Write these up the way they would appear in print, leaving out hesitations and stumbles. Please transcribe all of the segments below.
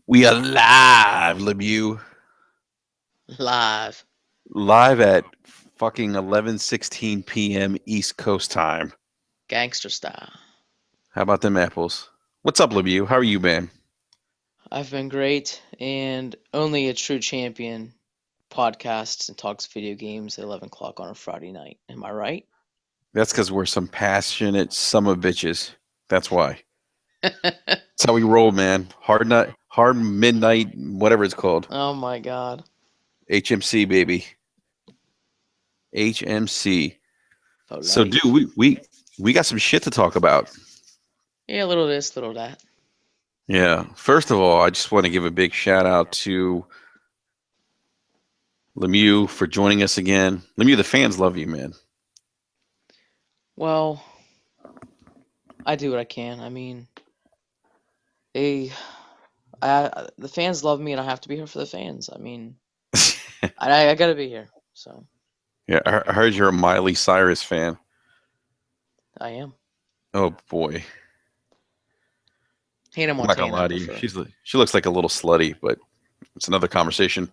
We are live, Lemieux. Live. Live at fucking 11:16 p.m. East Coast time. Gangster style. How about them apples? What's up, Lemieux? How are you, man? I've been great, and only a true champion podcasts and talks video games at 11 o'clock on a Friday night. Am I right? That's because we're some passionate summer bitches. That's why. That's how we roll, man. Hard night, hard midnight, whatever it's called. Oh my god. HMC, baby. HMC. For So, dude, life. we got some shit to talk about. Yeah, little this, little that. Yeah. First of all, I just want to give a big shout out to Lemieux for joining us again. Lemieux, the fans love you, man. Well, I do what I can. I mean, they, the fans love me, and I have to be here for the fans. I mean, I gotta be here, so Yeah, I heard you're a Miley Cyrus fan. I am. Oh boy, Hannah I'm not gonna Montana, I lie to you. prefer. She looks like a little slutty, but it's another conversation.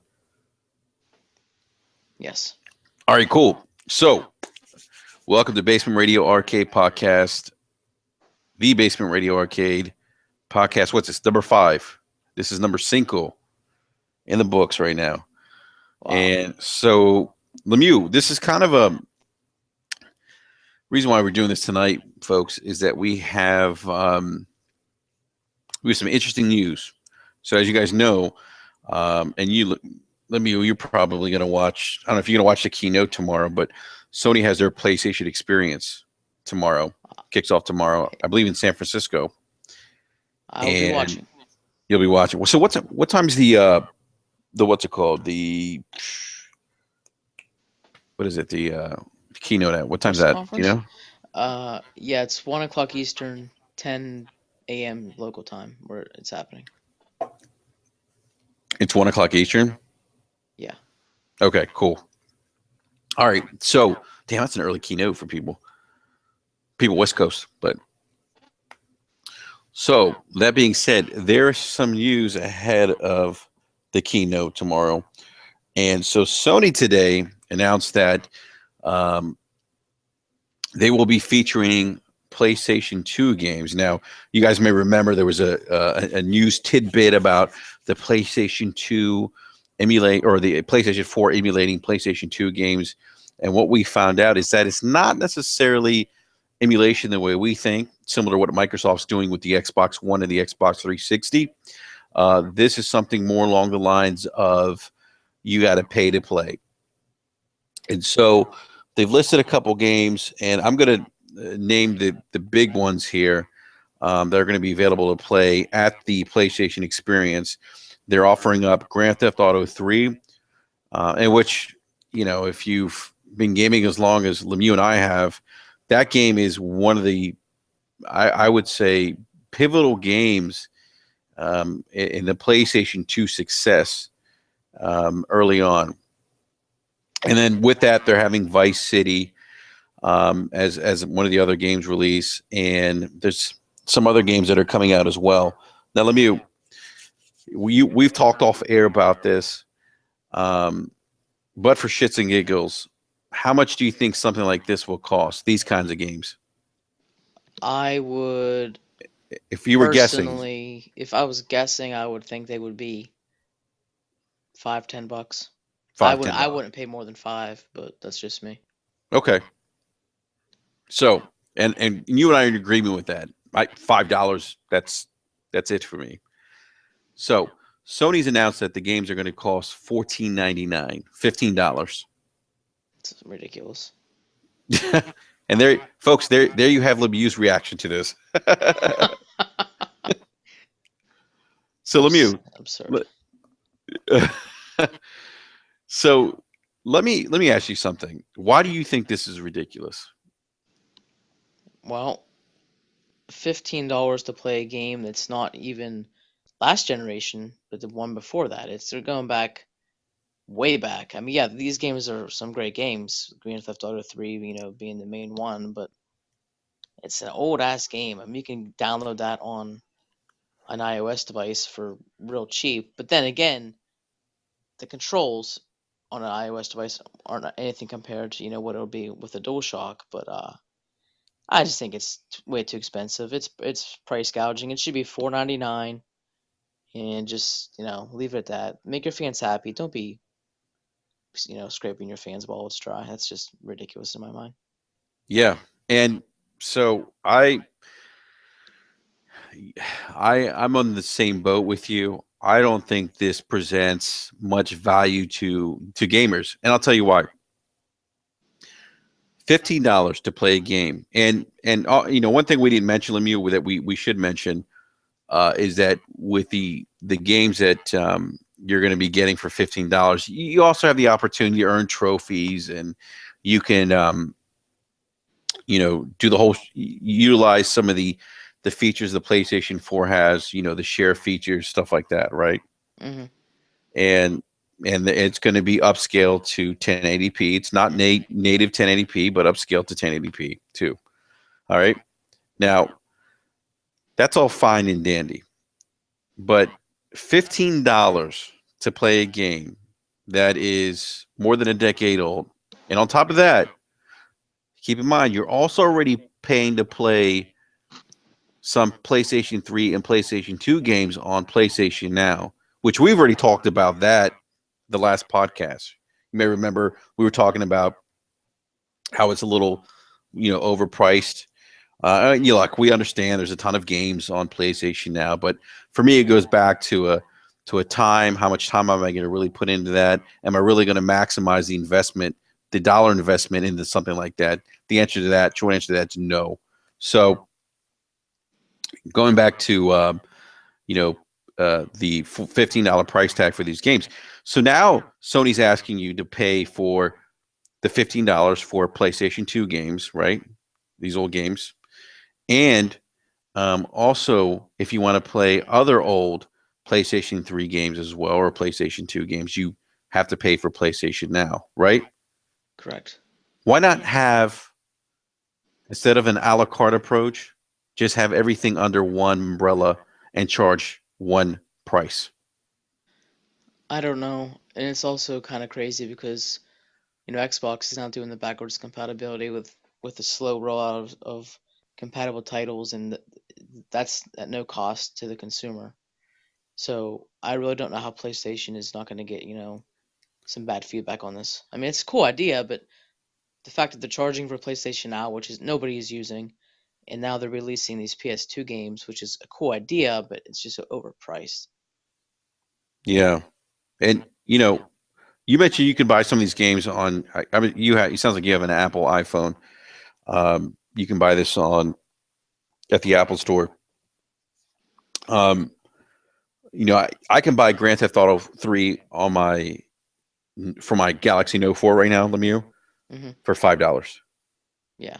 Yes. All right, cool. So, welcome to Basement Radio Arcade Podcast, the Basement Radio Arcade Podcast. What's this? Number five. This is number cinco in the books right now. Wow. And so, Lemieux, this is kind of a reason why we're doing this tonight, folks, is that we have some interesting news. So, as you guys know, and let me, you're probably going to watch, I don't know if you're going to watch the keynote tomorrow, but Sony has their PlayStation experience tomorrow, kicks off tomorrow, I believe in San Francisco. I will be And watching. you'll be watching. So, what time's what's it called? What is it? The keynote at? What time's Press that? Do you conference? know? Yeah, it's 1 o'clock Eastern, 10 a.m. local time where it's happening. It's 1 o'clock Eastern. Yeah. Okay, cool. All right. So, damn, that's an early keynote for people West Coast. But so that being said, there's some news ahead of the keynote tomorrow, and so Sony today announced that um, they will be featuring PlayStation 2 games. Now, you guys may remember there was a news tidbit about the PlayStation 2 emulate or the PlayStation 4 emulating PlayStation 2 games. And what we found out is that it's not necessarily emulation the way we think, similar to what Microsoft's doing with the Xbox One and the Xbox 360. This is something more along the lines of you got to pay to play. And so they've listed a couple games, and I'm going to name the big ones here that are going to be available to play at the PlayStation Experience. They're offering up Grand Theft Auto 3, in which, if you've been gaming as long as Lemieux and I have, that game is one of the, I would say, pivotal games in the PlayStation 2 success early on. And then with that, they're having Vice City as one of the other games release, and there's some other games that are coming out as well. Now, let me we've talked off air about this, um, but for shits and giggles, how much do you think something like this will cost? These kinds of games, I would if you were guessing, personally, if I was guessing, I would think they would be $5, $10. I five, would ten I dollars. wouldn't pay more than five, but that's just me. Okay, so and you and I are in agreement with that. Right, $5. That's it for me. So Sony's announced that the games are going to cost $14.99, $15. It's ridiculous. And there, folks, there you have Lemieux's reaction to this. So Absurd. so let me ask you something. Why do you think this is ridiculous? Well, $15 to play a game that's not even last generation, but the one before that. They're going back way back. I mean, yeah, these games are some great games. Grand Theft Auto 3, being the main one, but it's an old ass game. I mean, you can download that on an iOS device for real cheap. But then again, the controls on an iOS device aren't anything compared to what it'll be with a DualShock. But I just think it's way too expensive. It's price gouging. It should be $4.99, and just leave it at that. Make your fans happy. Don't be scraping your fans' wallets dry. That's just ridiculous in my mind. Yeah. And so I'm on the same boat with you. I don't think this presents much value to gamers, and I'll tell you why. $15 to play a game, and one thing we didn't mention, Lemieux, that we should mention is that with the games that you're going to be getting for $15, you also have the opportunity to earn trophies, and you can do the whole utilize some of the features the PlayStation 4 has, the share features, stuff like that, right? Hmm. And it's going to be upscaled to 1080p. It's not native 1080p, but upscaled to 1080p too. All right. Now, that's all fine and dandy, but $15 to play a game that is more than a decade old, and on top of that, keep in mind you're also already paying to play some PlayStation 3 and PlayStation 2 games on PlayStation Now, which we've already talked about that the last podcast. You may remember we were talking about how it's a little, overpriced. Like we understand there's a ton of games on PlayStation Now, but for me, it goes back to a time. How much time am I going to really put into that? Am I really going to maximize the investment, the dollar investment into something like that? The answer to that, short answer to that, is no. So going back to you know the $15 price tag for these games. So now Sony's asking you to pay for the $15 for PlayStation 2 games, right? These old games, and also if you want to play other old PlayStation 3 games as well or PlayStation 2 games, you have to pay for PlayStation Now, right? Correct. Why not have, instead of an a la carte approach, just have everything under one umbrella and charge one price? I don't know, and it's also kind of crazy because Xbox is now doing the backwards compatibility with the slow rollout of compatible titles, and that's at no cost to the consumer. So I really don't know how PlayStation is not going to get some bad feedback on this. I mean, it's a cool idea, but the fact that they're charging for PlayStation Now, which is nobody is using, and now they're releasing these PS2 games, which is a cool idea, but it's just overpriced. Yeah, and you mentioned you can buy some of these games on. I mean, you have. It sounds like you have an Apple iPhone. You can buy this on at the Apple Store. Um, I can buy Grand Theft Auto 3 on my for my Galaxy Note 4 right now, Lemieux, Hmm. for $5. Yeah.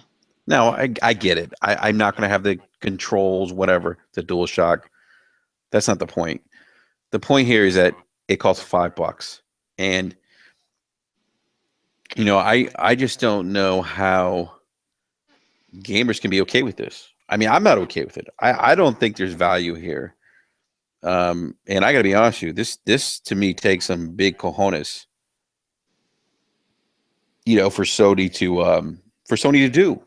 Now I get it. I'm not going to have the controls, whatever, the Dual Shock. That's not the point. The point here is that it costs $5, and I just don't know how gamers can be okay with this. I mean, I'm not okay with it. I don't think there's value here. And I got to be honest with you, this to me takes some big cojones, for Sony to do.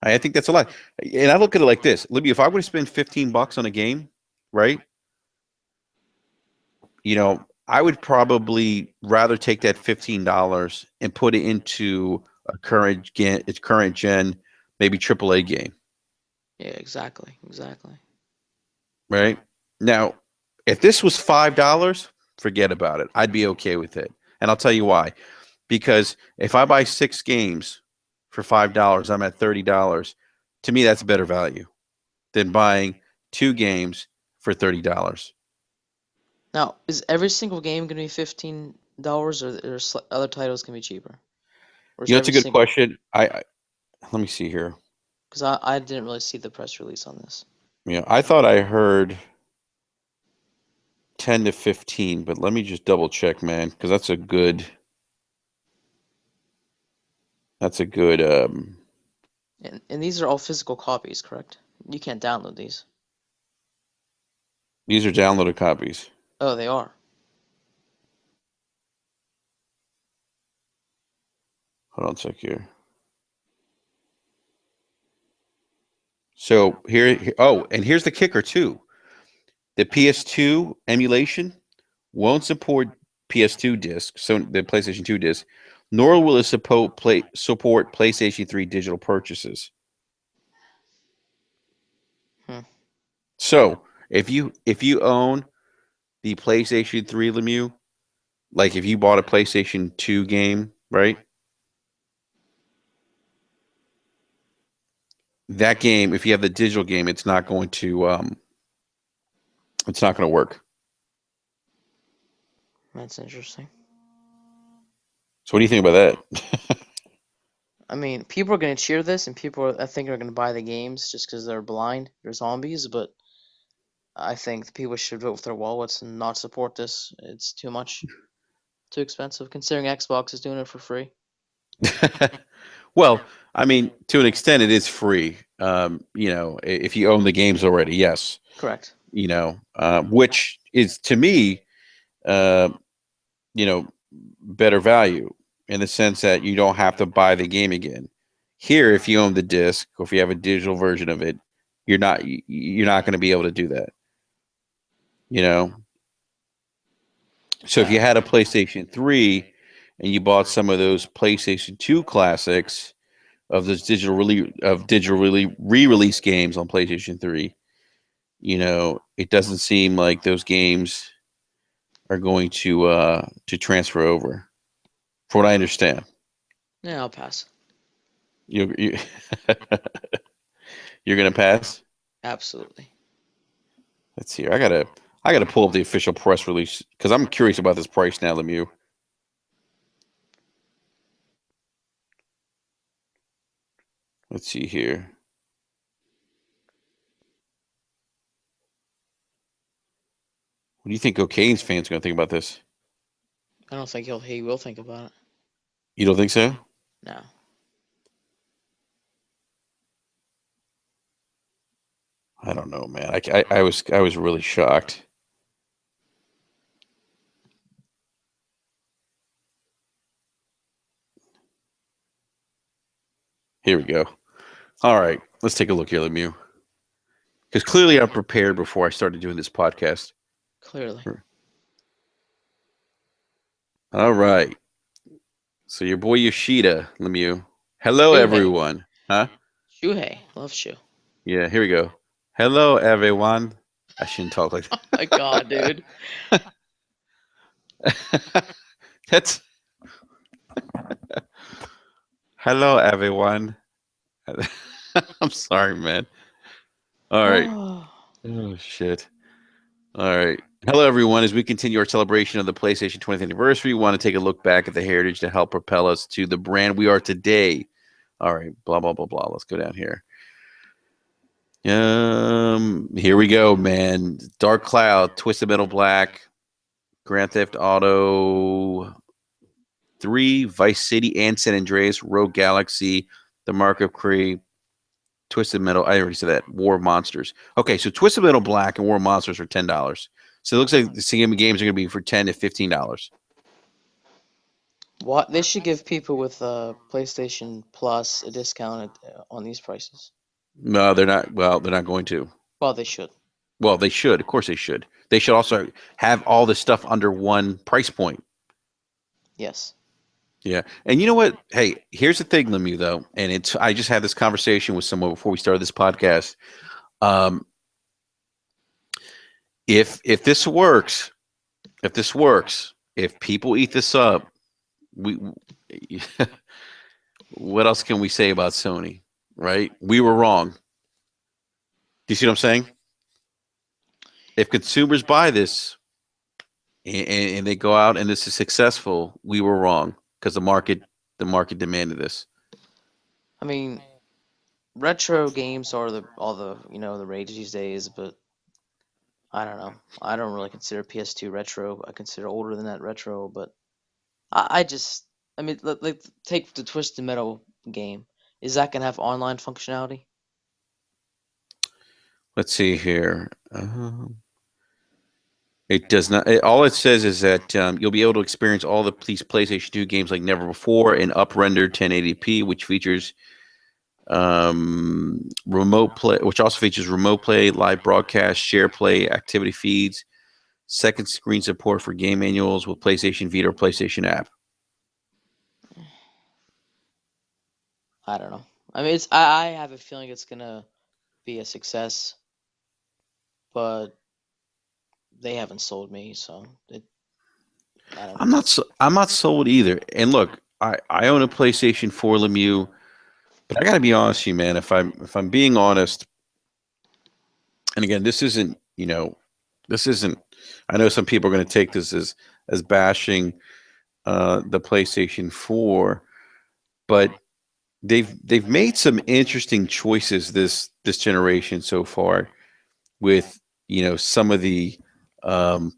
I think that's a lot. And I look at it like this, Libby. If I were to spend $15 on a game, right? I would probably rather take that $15 and put it into its current gen, maybe AAA game, Yeah, exactly. Exactly. right? Now, if this was $5, forget about it. I'd be okay with it, and I'll tell you why. Because if I buy 6 games for $5, I'm at $30. To me, that's a better value than buying 2 games for $30. Now, is every single game going to be $15, or there's other titles can be cheaper, or is It's a every good single? question. Let me see here. Because I didn't really see the press release on this. I thought I heard 10 to 15, but let me just double check, man, because that's a good. And these are all physical copies, correct? You can't download these. These are downloaded copies. Oh, they are. Hold on a sec here. So oh, and here's the kicker too. The PS2 emulation won't support PS2 disc, so the PlayStation 2 disc, nor will it support PlayStation 3 digital purchases. Hmm. So if you own the PlayStation 3 Lemieux, like if you bought a PlayStation 2 game, right? That game, if you have the digital game, it's not going to work. That's interesting. So what do you think about that? I mean, people are going to cheer this, and people I think are going to buy the games just because they're blind. They're zombies, but I think people should vote with their wallets and not support this. It's too much, too expensive, considering Xbox is doing it for free. Well, I mean, to an extent, it is free. If you own the games already, yes. Correct. Which is to me, uh, you know, better value in the sense that you don't have to buy the game again. Here, if you own the disc or if you have a digital version of it, you're not going to be able to do that. You know, so if you Yeah. had a PlayStation 3 and you bought some of those PlayStation 2 classics of those digital re-release games on PlayStation 3, it doesn't seem like those games are going to transfer over, from what I understand. Yeah, I'll pass. You you're gonna pass. Absolutely. Let's see. I gotta pull up the official press release because I'm curious about this price now, Lemieux. Let's see here. What do you think Cocaine's fans gonna think about this? I don't think he will think about it. You don't think so? No. I don't know, man. I was really shocked. Here we go. All right, let's take a look here, Lemieux. Because clearly I'm prepared before I started doing this podcast. Clearly. All right. So your boy Yoshida, Lemieux. Hello, Shuhei. everyone. Huh? Shuhei. Love Shu. Yeah, here we go. Hello, everyone. I shouldn't talk like Oh my god, dude. that. That's hello, everyone. I'm sorry, man. All right. Oh, Oh, shit. All right. Hello, everyone. As we continue our celebration of the PlayStation 20th anniversary, we want to take a look back at the heritage to help propel us to the brand we are today. All right. Blah, blah, blah, blah. Let's go down here. Here we go, man. Dark Cloud, Twisted Metal Black, Grand Theft Auto 3, Vice City, and San Andreas, Rogue Galaxy, The Mark of Cree, Twisted Metal. I already said that. War of Monsters. Okay, so Twisted Metal Black and War of Monsters are $10. So it looks like the same games are going to be for $10 to $15. what? They should give people with PlayStation Plus a discount on these prices. No, they're not. Well, they're not going to. Well, they should. Well, they should. Of course, they should. They should also have all this stuff under one price point. Yes. Yeah. And you know what? Hey, here's the thing, Lemieux, though. And I just had this conversation with someone before we started this podcast. Um, if this works, if people eat this up, we what else can we say about Sony? Right? We were wrong. Do you see what I'm saying? If consumers buy this and they go out and this is successful, we were wrong because the market demanded this. I mean, retro games are the all the the rage these days, but I don't know. I don't really consider PS2 retro. I consider older than that retro, but I just I mean, take the Twisted Metal game. Is that gonna have online functionality? Let's see here. It does not. All it says is that you'll be able to experience all these PlayStation 2 games like never before in up-rendered 1080p, which features remote play, which also features remote play, live broadcast, share play, activity feeds, second screen support for game manuals with PlayStation Vita or PlayStation app. I don't know. I mean, I have a feeling it's gonna be a success, but they haven't sold me, so I don't know. I'm not sold either. And look, I own a PlayStation 4 Lemieux, but I got to be honest with you, man. If I'm being honest, and again, this isn't. I know some people are going to take this as bashing the PlayStation 4, but they've made some interesting choices this generation so far with some of the um,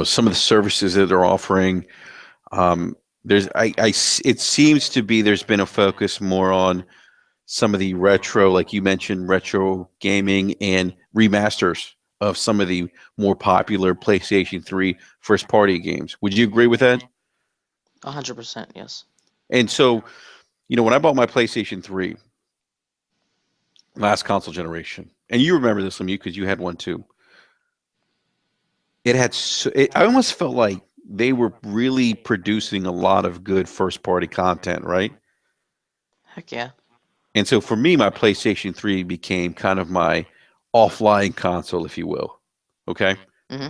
some of the services that they're offering. There's it seems to be there's been a focus more on some of the retro, like you mentioned, retro gaming and remasters of some of the more popular PlayStation 3 first party games. Would you agree with that? 100%, yes. And so, when I bought my PlayStation 3 last console generation, and you remember this from you because you had one too, I almost felt like they were really producing a lot of good first party content, right? Heck yeah. And so for me, my PlayStation 3 became kind of my offline console, if you will. Okay. Hmm.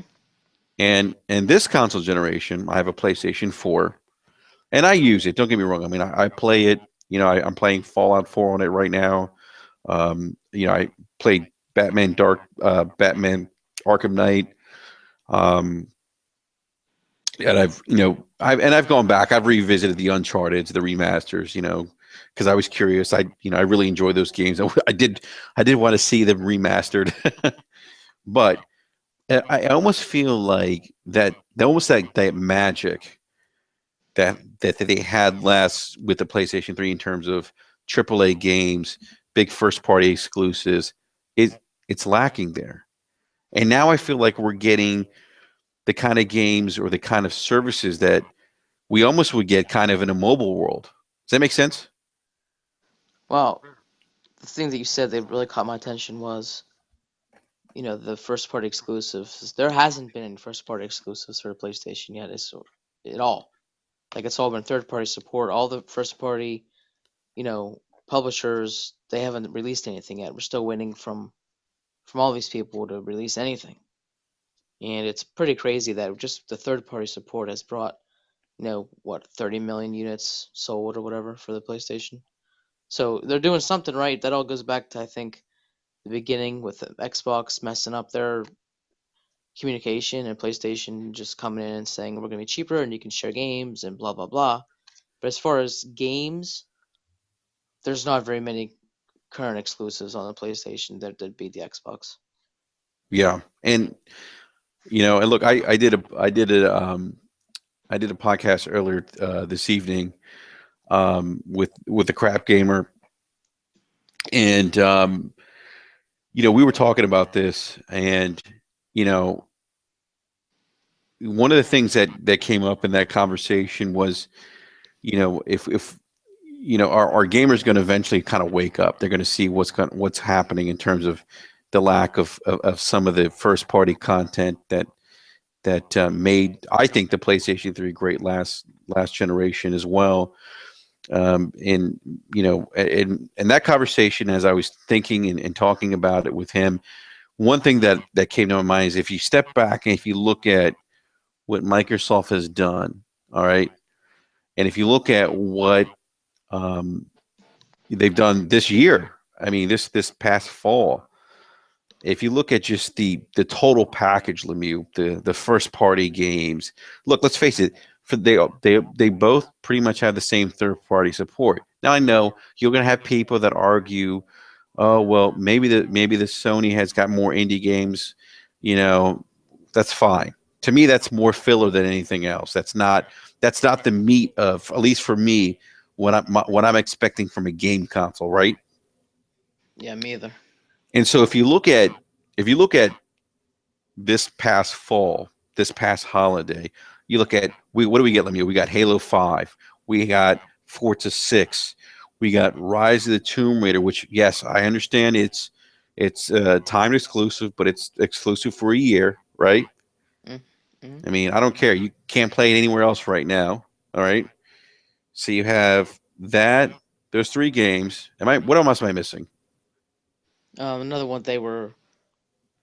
And this console generation, I have a PlayStation 4, and I use it. Don't get me wrong. I mean, I play it. I'm playing Fallout 4 on it right now. I played Batman Arkham Knight. Um, and I've gone back. I've revisited the Uncharted, the remasters. Because I was curious. I really enjoyed those games. I did want to see them remastered, but I almost feel like that almost that magic that they had last with the PlayStation 3 in terms of AAA games, big first party exclusives, it it's lacking there. And now I feel like we're getting the kind of games or the kind of services that we almost would get kind of in a mobile world. Does that make sense? Well, the thing that you said that really caught my attention was, the first party exclusives. There hasn't been any first party exclusives for the PlayStation yet. It's at all. Like it's all been third party support. All the first party, you know, publishers, they haven't released anything yet. We're still waiting from all these people to release anything. And it's pretty crazy that just the third party support has brought, what, 30 million units sold or whatever for the PlayStation. So they're doing something right. That all goes back to, I think, the beginning with Xbox messing up their communication and PlayStation just coming in and saying we're going to be cheaper and you can share games and blah blah blah. But as far as games, there's not very many current exclusives on the PlayStation that beat the Xbox. Yeah. And look, I did a podcast earlier this evening with the Crap Gamer, and we were talking about this, and you know, one of the things that came up in that conversation was, if our gamers going to eventually kind of wake up, they're going to see what's happening in terms of the lack of some of the first party content that made, I think, the PlayStation 3 great last generation as well. And and that conversation, as I was thinking and talking about it with him, one thing that came to my mind is if you step back and if you look at what Microsoft has done, all right, and if you look at what um, they've done this year, I mean this past fall, if you look at just the total package, Lemieux, the first party games. Look, let's face it, they both pretty much have the same third party support. Now I know you're going to have people that argue, oh well, maybe the Sony has got more indie games. You know, that's fine. To me, that's more filler than anything else. That's not the meat of, at least for me, what I'm expecting from a game console, right? Yeah, me either. And so if you look at this past fall, this past holiday, you look at we what do we get, Lemieux? We got Halo 5, we got Forza 6, we got Rise of the Tomb Raider, which yes, I understand it's timed exclusive, but it's exclusive for a year, right? Mm-hmm. I mean, I don't care. You can't play it anywhere else right now. All right. So you have that. There's three games. Am I? What else am I missing? Another one they were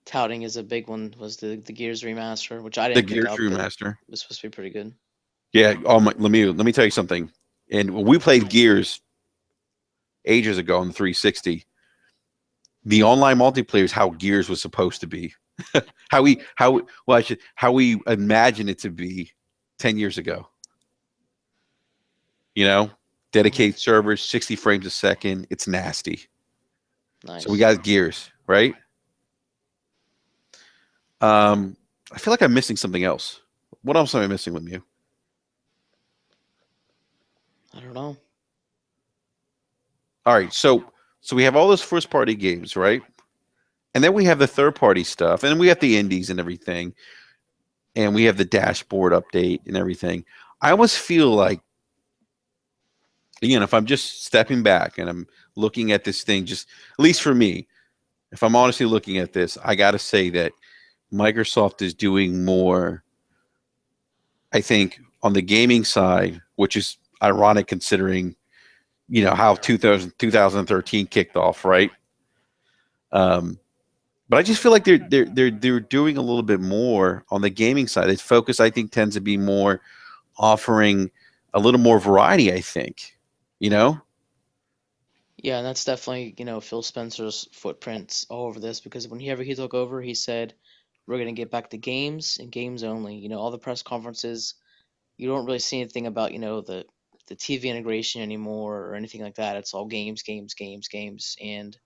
touting as a big one was the Gears remaster, which I The didn't pick Gears up, but it remaster. was supposed to be pretty good. Yeah. Oh my, Lemieux, let me tell you something. And when we played Gears ages ago on the 360, the online multiplayer is how Gears was supposed to be. How we imagined it to be 10 years ago. You know, Hmm. dedicated servers, 60 frames a second. It's nasty. So we Nice. got Gears, right? Um, I feel like I'm missing something else. What else am I missing with you? I don't know. All right, so we have all those first party games, right? And then we have the third party stuff, and then we have the indies and everything, and we have the dashboard update and everything. I almost feel like, again, if I'm just stepping back and I'm looking at this thing, just at least for me, if I'm honestly looking at this, I got to say that Microsoft is doing more, I think, on the gaming side, which is ironic considering how 2013 kicked off, right? Um, but I just feel like they're doing a little bit more on the gaming side. Its focus, I think, tends to be more offering a little more variety. I think, you know, Yeah, and that's definitely, Phil Spencer's footprints all over this because whenever he took over, he said, we're going to get back to games and games only. All the press conferences, you don't really see anything about, the TV integration anymore or anything like that. It's all games, games, games, games. And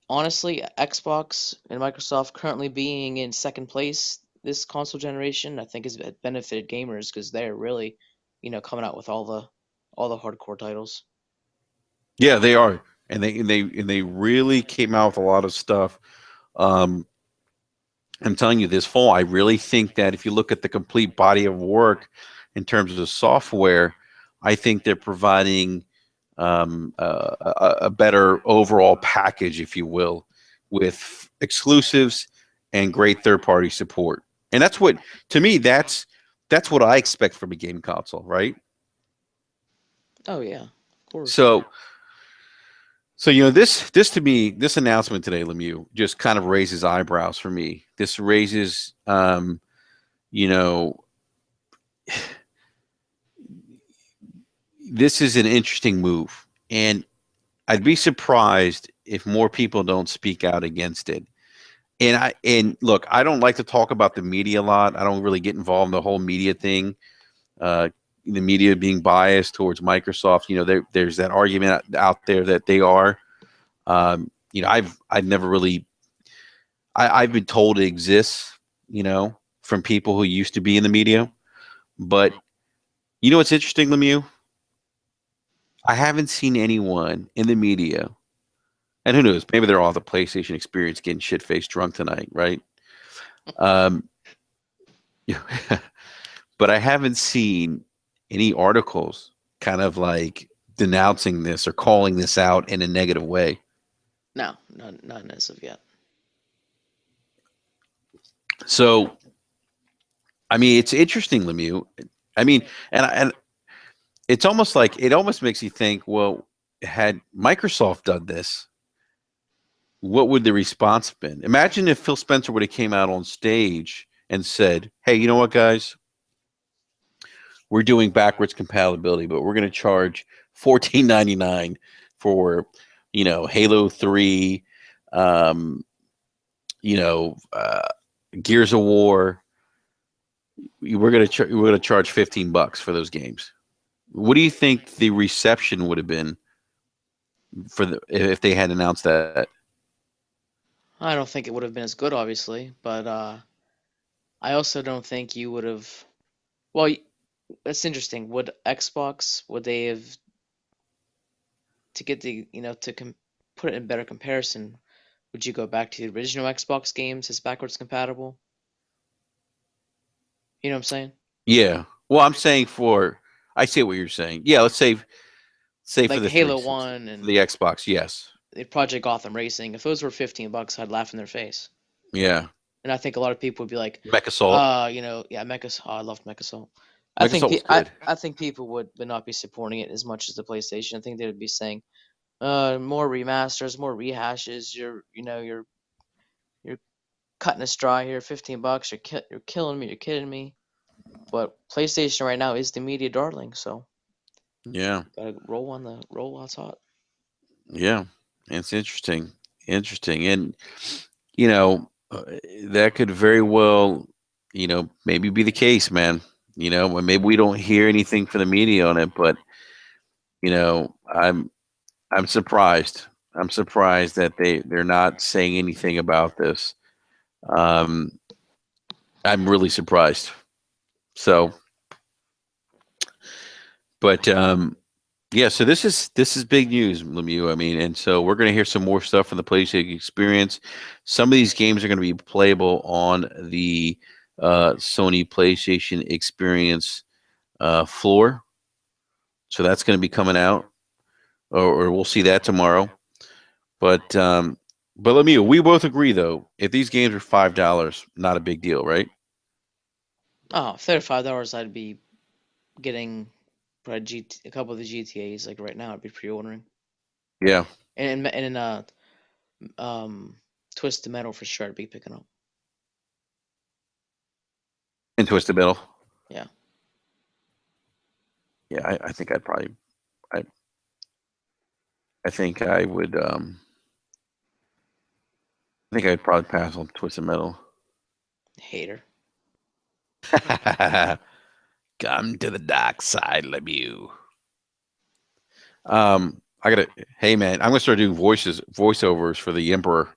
honestly, Xbox and Microsoft currently being in second place this console generation, I think has benefited gamers because they're really, coming out with all the hardcore titles. yeah, they are, and they really came out with a lot of stuff. Um, I'm telling you, this fall, I really think that if you look at the complete body of work in terms of software, I think they're providing a better overall package, if you will, with exclusives and great third-party support. And that's what, to me, that's what I expect from a game console, right? Oh yeah, of course. So, this to me, this announcement today, Lemieux, just kind of raises eyebrows for me. This raises, you know, this is an interesting move, and I'd be surprised if more people don't speak out against it. And look, I don't like to talk about the media a lot. I don't really get involved in the whole media thing. Uh, the media being biased towards Microsoft. There's that argument out there that they are. I've never really. I've been told it exists. From people who used to be in the media. But what's interesting, Lemieux? I haven't seen anyone in the media, and who knows? Maybe they're all the PlayStation experience getting shit faced drunk tonight, right? Um, but I haven't seen any articles kind of like denouncing this or calling this out in a negative way. No, not as of yet. So, I mean, it's interesting, Lemieux. I mean, and it's almost like it almost makes you think, well, had Microsoft done this, what would the response have been? Imagine if Phil Spencer would have came out on stage and said, "Hey, you know what, guys? We're doing backwards compatibility, but we're going to charge $14.99 for, Halo 3, um, you know, uh, Gears of War. We're going to charge $15 for those games." What do you think the reception would have been if they had announced that? I don't think it would have been as good, obviously, but I also don't think you would have. Well, that's interesting. Would they have to get the, put it in better comparison? Would you go back to the original Xbox games as backwards compatible? You know what I'm saying? Yeah. Well, I'm saying for I see what you're saying. Yeah, let's say for Like the Halo 360, 1 for the and Xbox, yes. Project Gotham Racing. If those were $15, I'd laugh in their face. Yeah. And I think a lot of people would be like, Mech Assault. yeah, Mecha. Oh, I love Mecha Soul. Mech Assault was good. I think people would not be supporting it as much as the PlayStation. I think they would be saying, more remasters, more rehashes. You're cutting us dry here. $15. You're killing me. You're kidding me. But PlayStation right now is the media darling, so Yeah. gotta roll while it's hot. Yeah. It's interesting. Interesting. And you know, that could very well, maybe be the case, man. Maybe we don't hear anything from the media on it, but you know, I'm I'm surprised. I'm surprised that they're not saying anything about this. Um, I'm really surprised. So, but yeah. So this is big news, Lemieux. I mean, and so we're going to hear some more stuff from the PlayStation Experience. Some of these games are going to be playable on the Sony PlayStation Experience floor. So that's going to be coming out, or we'll see that tomorrow. But Lemieux, we both agree though, if these games are $5, not a big deal, right? Oh, $35, I'd be getting probably a couple of the GTA's like right now. I'd be pre-ordering, Yeah, and in um Twisted Metal for sure. I'd be picking up. and Twisted Metal. Yeah, Yeah, I think I I think I would I think I'd probably pass on Twisted Metal. hater. Come to the dark side, Lemieux. I gotta. Hey, man, I'm gonna start doing voiceovers for the Emperor.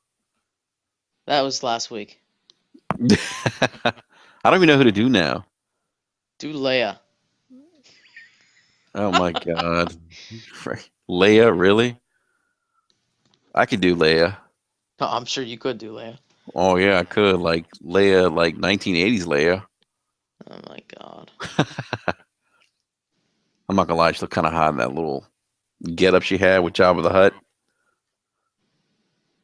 That was last week. I don't even know who to do now. Do Leia. Oh my god, Leia, really? I could do Leia. No, I'm sure you could do Leia. Oh yeah, I could like Leia, like 1980s Leia. Oh my god. I'm not gonna lie, she looked kind of hot in that little get up she had with Jabba the Hutt.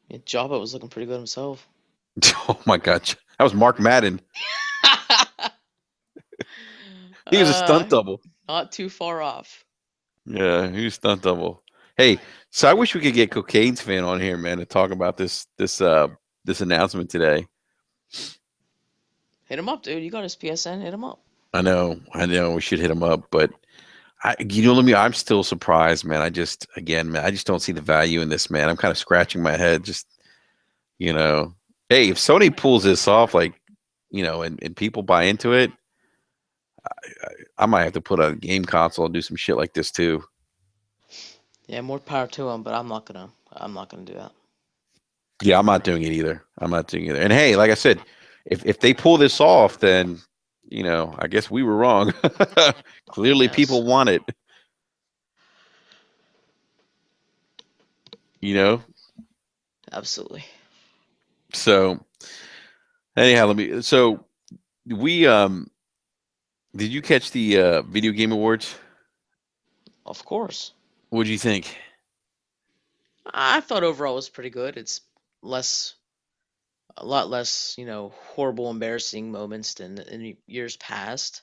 Yeah, Jabba was looking pretty good himself. Oh my god, that was Mark Madden. He was a uh, stunt double. Not too far off. Yeah, he was a stunt double. Hey, so I wish we could get Cocaine's fan on here, man, to talk about this announcement today. Hit him up, dude. You got his PSN. Hit him up. I know, we should hit him up, but let me. I'm still surprised, man. Again, man, I just don't see the value in this, man. I'm kind of scratching my head, just you know. Hey, if Sony pulls this off, like, and people buy into it, I might have to put a game console and do some shit like this too. Yeah, more power to him, but I'm not gonna do that. Yeah, I'm not doing it either. I'm not doing it either. And hey, like I said, if they pull this off, then I guess we were wrong. Clearly, Yes, people want it. You know. absolutely. So anyhow, let me. So we did you catch the video game awards? Of course. What do you think? I thought overall it was pretty good. It's less, a lot less, horrible, embarrassing moments than in years past.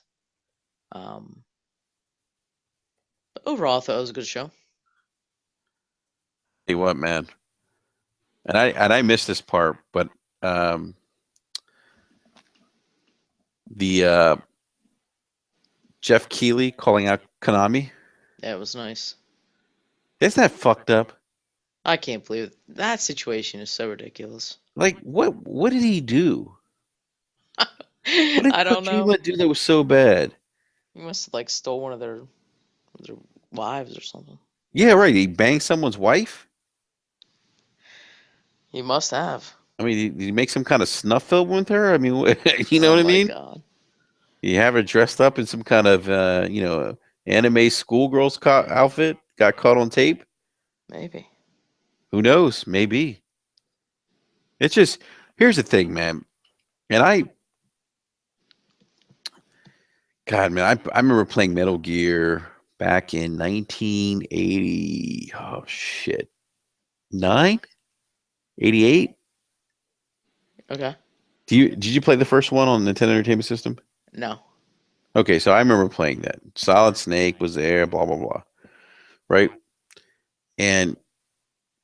Um, but overall, I thought it was a good show. Hey, what, man? And I missed this part, but um, the Jeff Keighley calling out Konami. Yeah, it was nice. Isn't that fucked up? I can't believe it. That situation is so ridiculous. Like, what did he do? What did I don't know. Kojima do that was so bad? He must have like stole one of their wives or something. Yeah, right. He banged someone's wife. He must have. I mean, did he make some kind of snuff film with her? I mean, you know Oh what I my mean? god. You have her dressed up in some kind of, anime schoolgirl's outfit. Got caught on tape. Maybe. Who knows? Maybe. It's just here's the thing, man. And God, man, I remember playing Metal Gear back in 1980. Oh shit, 88. Okay. Did you play the first one on Nintendo Entertainment System? No. Okay, so I remember playing that. Solid Snake was there, blah blah blah, right? And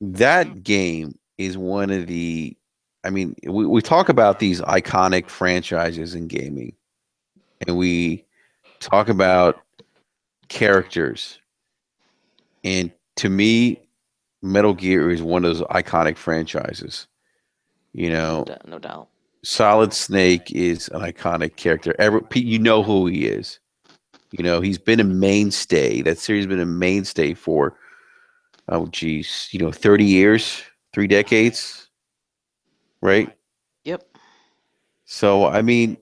that game is one of the. I mean, we talk about these iconic franchises in gaming, and we talk about characters. And to me, Metal Gear is one of those iconic franchises. You know, No doubt. Solid Snake is an iconic character. You know who he is. You know, he's been a mainstay. That series has been a mainstay for, oh, geez, 30 years, 3 decades, right? Yep. So, I mean,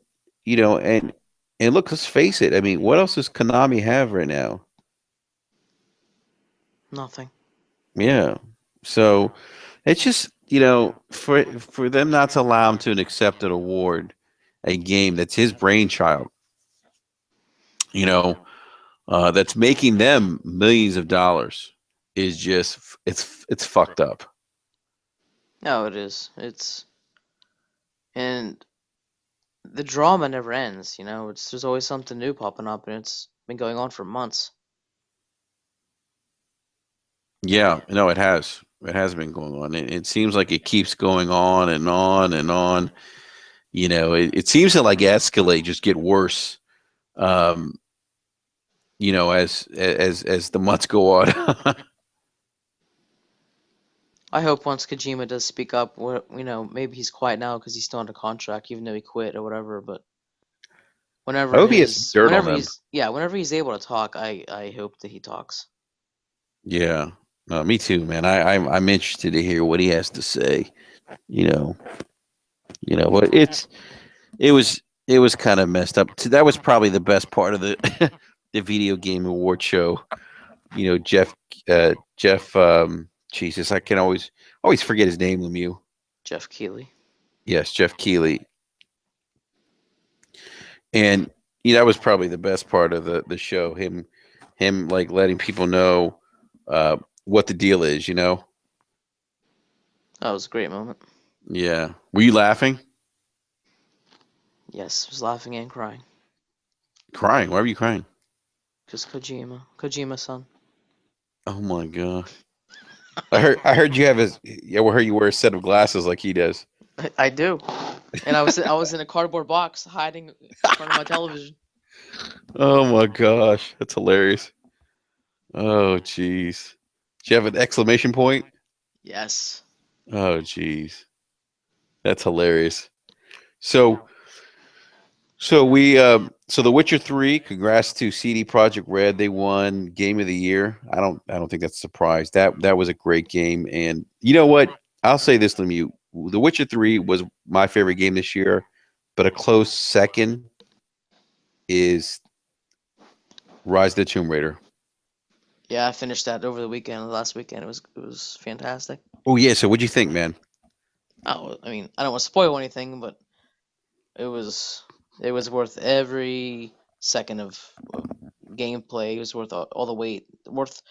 and look, let's face it. I mean, what else does Konami have right now? Nothing. Yeah. So it's just, for them not to allow him to accept an award, a game that's his brainchild, you know, that's making them millions of dollars is just it's fucked up. No, it is. It's and the drama never ends. It's there's always something new popping up, and it's been going on for months. Yeah, no, it has. It has been going on. It seems like it keeps going on and on and on. It seems to like escalate, just get worse. Um, as the months go on. I hope once Kojima does speak up, maybe he's quiet now because he's still under contract, even though he quit or whatever. But I hope he has some dirt on them. whenever he's able to talk, I hope that he talks. Yeah, no, me too, man. I'm interested to hear what he has to say. You know, but it was kind of messed up. That was probably the best part of the the video game award show. Jeff. Jesus, I can always forget his name. Lemieux. Jeff Keighley. Yes, Jeff Keighley. And that was probably the best part of the show. Him like letting people know uh, what the deal is. That was a great moment. Yeah. Were you laughing? Yes, was laughing and crying. Crying? Why were you crying? Because Kojima-san. Oh my god! I heard you have his. Yeah, I heard you wear a set of glasses like he does. I do, and I was in a cardboard box hiding in front of my television. Oh my gosh, that's hilarious. Oh jeez. Do you have an exclamation point? Yes. Oh jeez, that's hilarious. So so The Witcher 3, congrats to CD Projekt Red. They won Game of the Year. I don't think that's a surprise. That was a great game. And you know what? I'll say this, Lemieux. The Witcher 3 was my favorite game this year, but a close second is Rise of the Tomb Raider. Yeah, I finished that over the weekend. Last weekend, it was fantastic. Oh yeah, so what'd you think, man? Oh, I mean, I don't want to spoil anything, but it was it was worth every second of gameplay. It was worth all the wait, worth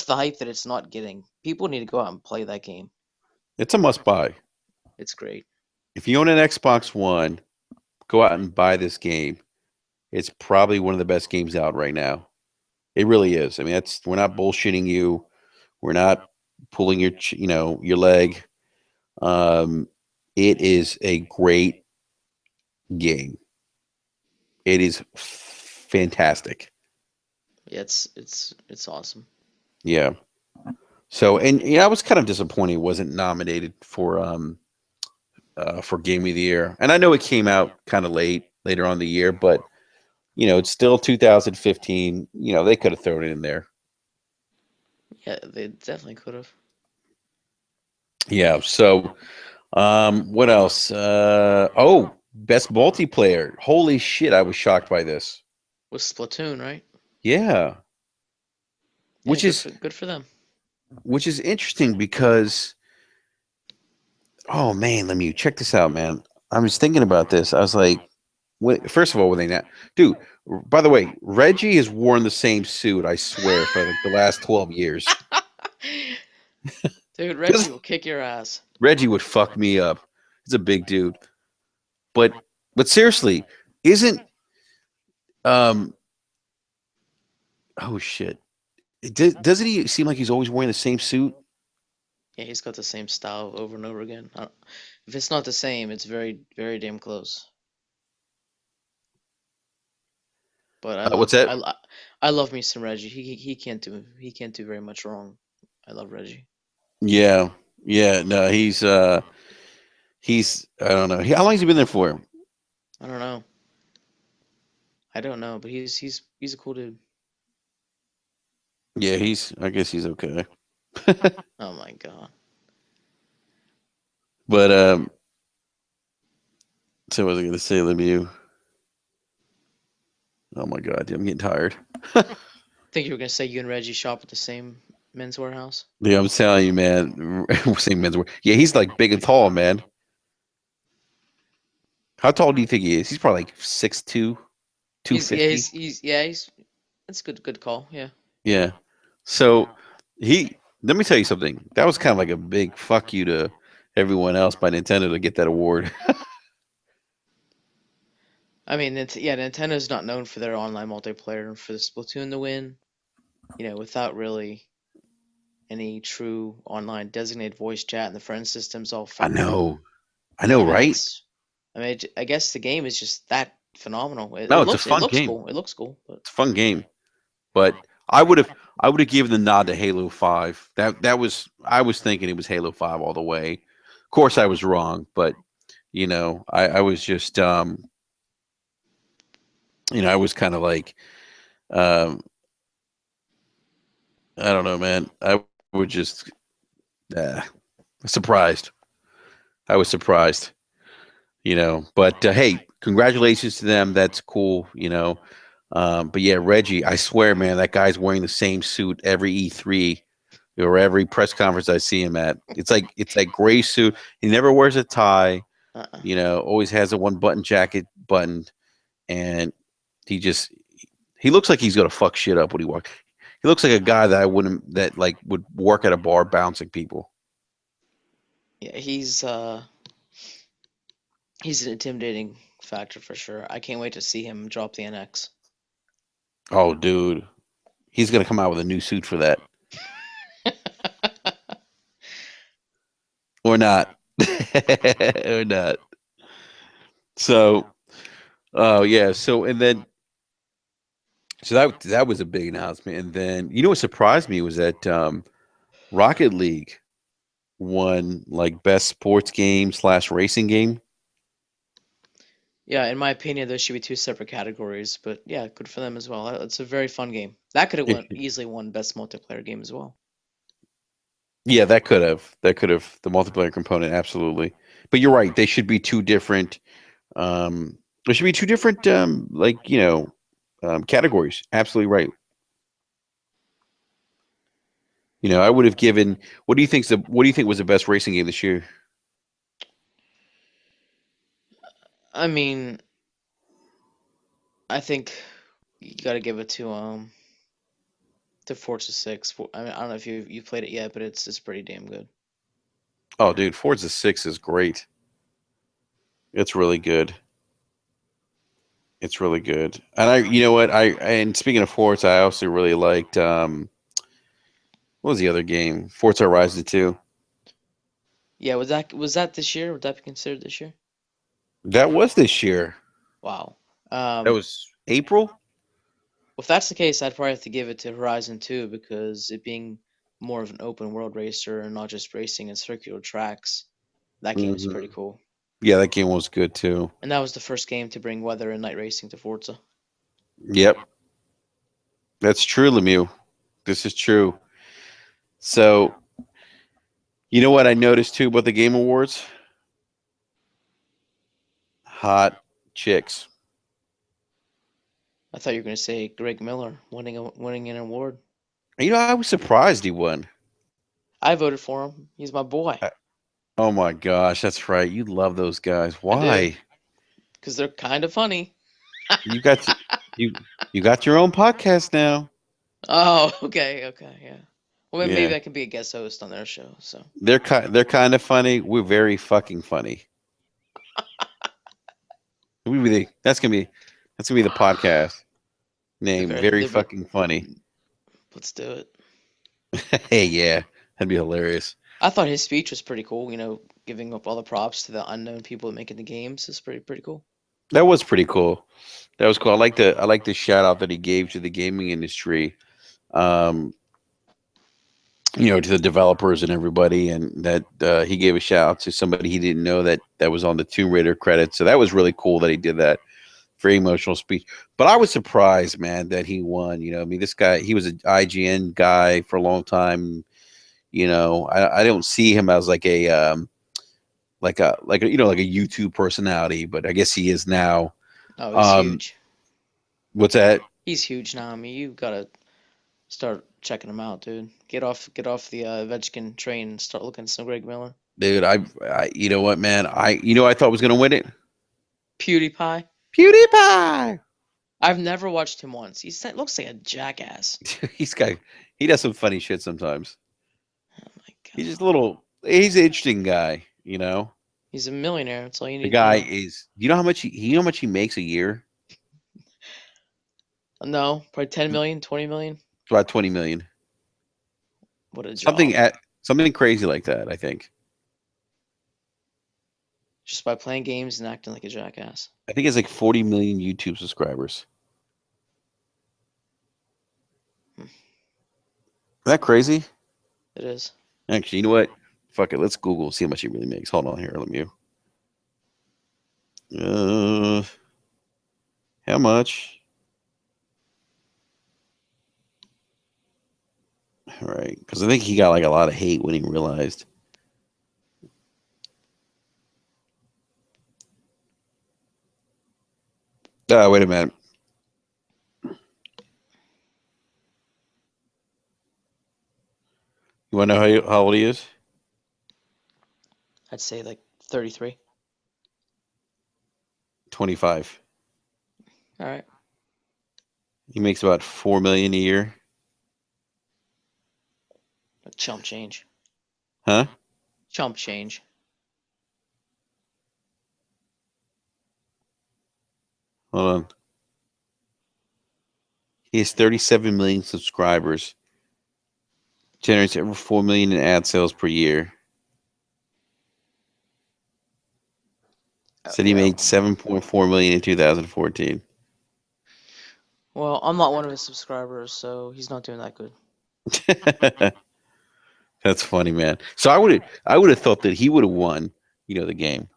the hype that it's not getting. People need to go out and play that game. It's a must buy. It's great. If you own an Xbox One, go out and buy this game. It's probably one of the best games out right now. It really is. I mean, we're not bullshitting you. We're not pulling your leg. Um, it is a great game. It is fantastic. Yeah, it's awesome. Yeah. So, and I was kind of disappointed it wasn't nominated for Game of the Year. And I know it came out kind of later on in the year, but it's still 2015. They could have thrown it in there. Yeah, they definitely could have. Yeah. So, what else? Best multiplayer. Holy shit! I was shocked by this. With Splatoon, right? Yeah, Yeah, which is good for them. which is interesting because Oh man, let me check this out, man. I was thinking about this. I was like, first of all, when they not, dude. By the way, Reggie has worn the same suit. I swear for like the last 12 years. Dude, Reggie will kick your ass. Reggie would fuck me up. He's a big dude, but seriously, isn't um oh shit? Doesn't he seem like he's always wearing the same suit? Yeah, he's got the same style over and over again. If it's not the same, it's very, very damn close. But What's that? I love me some Reggie. He can't do very much wrong. I love Reggie. Yeah, yeah. No, he's I don't know. How long has he been there for? I don't know. I don't know, but he's a cool dude. Yeah, he's. I guess he's okay. Oh my god. But so what was I going to say, Lemieux? Oh my god, I'm getting tired. I think you were gonna say you and Reggie shop at the same men's warehouse. Yeah, I'm telling you, man. Same men's wear. Yeah, he's like big and tall, man. How tall do you think he is? He's probably like 6'2", two fifty. He's that's good call. Yeah. Yeah. So he. Let me tell you something. That was kind of like a big fuck you to everyone else by Nintendo to get that award. I mean, Nintendo's not known for their online multiplayer and for the Splatoon to win, without really any true online designated voice chat and the friend system's all I fucked up. know. I know, I mean, right? I guess the game is just that phenomenal. No, it's a It fun looks game. cool. It looks cool, but It's a fun game. But I would have given the nod to Halo 5. That was I was thinking it was Halo 5 all the way. Of course I was wrong, but I was just I was kind of like um I don't know, man. I would just uh, surprised. I was surprised, but hey, congratulations to them. That's cool. But yeah, Reggie, I swear, man, that guy's wearing the same suit every E3 or every press conference I see him at. It's that gray suit. He never wears a tie. uh-uh. Always has a one button jacket buttoned, and he just he looks like he's gonna fuck shit up when he walks. He looks like a guy that I wouldn't that like would work at a bar bouncing people. Yeah, he's an intimidating factor for sure. I can't wait to see him drop the NX. Oh, dude, he's gonna come out with a new suit for that or not, or not. So, oh yeah. So and then that was a big announcement. And then what surprised me was that Rocket League won like best sports game slash racing game. Yeah, in my opinion, those should be two separate categories. But yeah, good for them as well. It's a very fun game. That could have easily won best multiplayer game as well. Yeah, that could have the multiplayer component absolutely. But you're right; they should be two different. There should be two different categories. Absolutely right. I would have given. What do you think was the best racing game this year? I mean, I think you got to give it to Forza 6. I mean, I don't know if you played it yet, but it's pretty damn good. Oh, dude, Forza 6 is great. It's really good. It's really good. And you know what? And speaking of Forza, I also really liked what was the other game? Forza Horizon 2. Yeah, was that this year? Would that be considered this year? That was this year. Wow. That Um, was April. if that's the case, I'd probably have to give it to Horizon 2 because it being more of an open world racer and not just racing in circular tracks, that game is pretty Hmm. cool. Yeah, that game was good too. And that was the first game to bring weather and night racing to Forza. Yep, that's true, Lemieux. This is true. So, you know what I noticed too about the Game Awards? Hot chicks. I thought you were going to say Greg Miller winning an award. I was surprised he won. I voted for him. He's my boy. Oh my gosh, that's right. You love those guys. I do, Why? because they're kind of funny. You got to, you you got your own podcast now. Oh, okay, yeah. Well, maybe Yeah, I can be a guest host on their show. So they're kind of funny. We're very fucking funny. That's gonna be the podcast the name. very, Very the, fucking funny. let's do it. Hey, yeah, that'd be hilarious. I thought his speech was pretty cool. Giving up all the props to the unknown people making the games is pretty cool. That was pretty cool. That was cool. I like the shout out that he gave to the gaming industry. Um, to the developers and everybody, and that he gave a shout out to somebody he didn't know that was on the Tomb Raider credits. So that was really cool that he did that. Very emotional speech. But I was surprised, man, that he won. I mean, this guy, he was an IGN guy for a long time. I don't see him as like a YouTube personality, but I guess he is now. Oh, he's Um, huge. what's that? He's huge now. I mean, you gotta start checking him out, dude. Get off the Ovechkin train and start looking at some Greg Miller. Dude, you know what, man? I thought was gonna win it. PewDiePie. PewDiePie. I've never watched him once. Looks like a jackass. He's got he does some funny shit sometimes. Oh my He's just god. a little. He's an interesting guy. He's a millionaire. That's all you The need to guy know. is. Do you know how much he makes a year? No, probably 10 million, 20 million. It's about 20 million. What a Something job. at something crazy like that. I think. Just by playing games and acting like a jackass. I think it's like 40 million YouTube subscribers. Hmm, Is that crazy? it is. Actually, you know what? Fuck it. Let's Google see how much he really makes. Hold on here. Let me. Uh, how much? All right, because I think he got like a lot of hate when he realized. Wait a minute. You want to know how old he is? I'd say like 33. 25. All right. He makes about 4 million a year. Chump change. Huh? Chump change. Hold on. He has 37 million subscribers. Generates over 4 million in ad sales per year. Said he made Well, 7.4 million in 2014. well, I'm not one of his subscribers, so he's not doing that good. That's funny, man. So I would have thought that he would have won, the game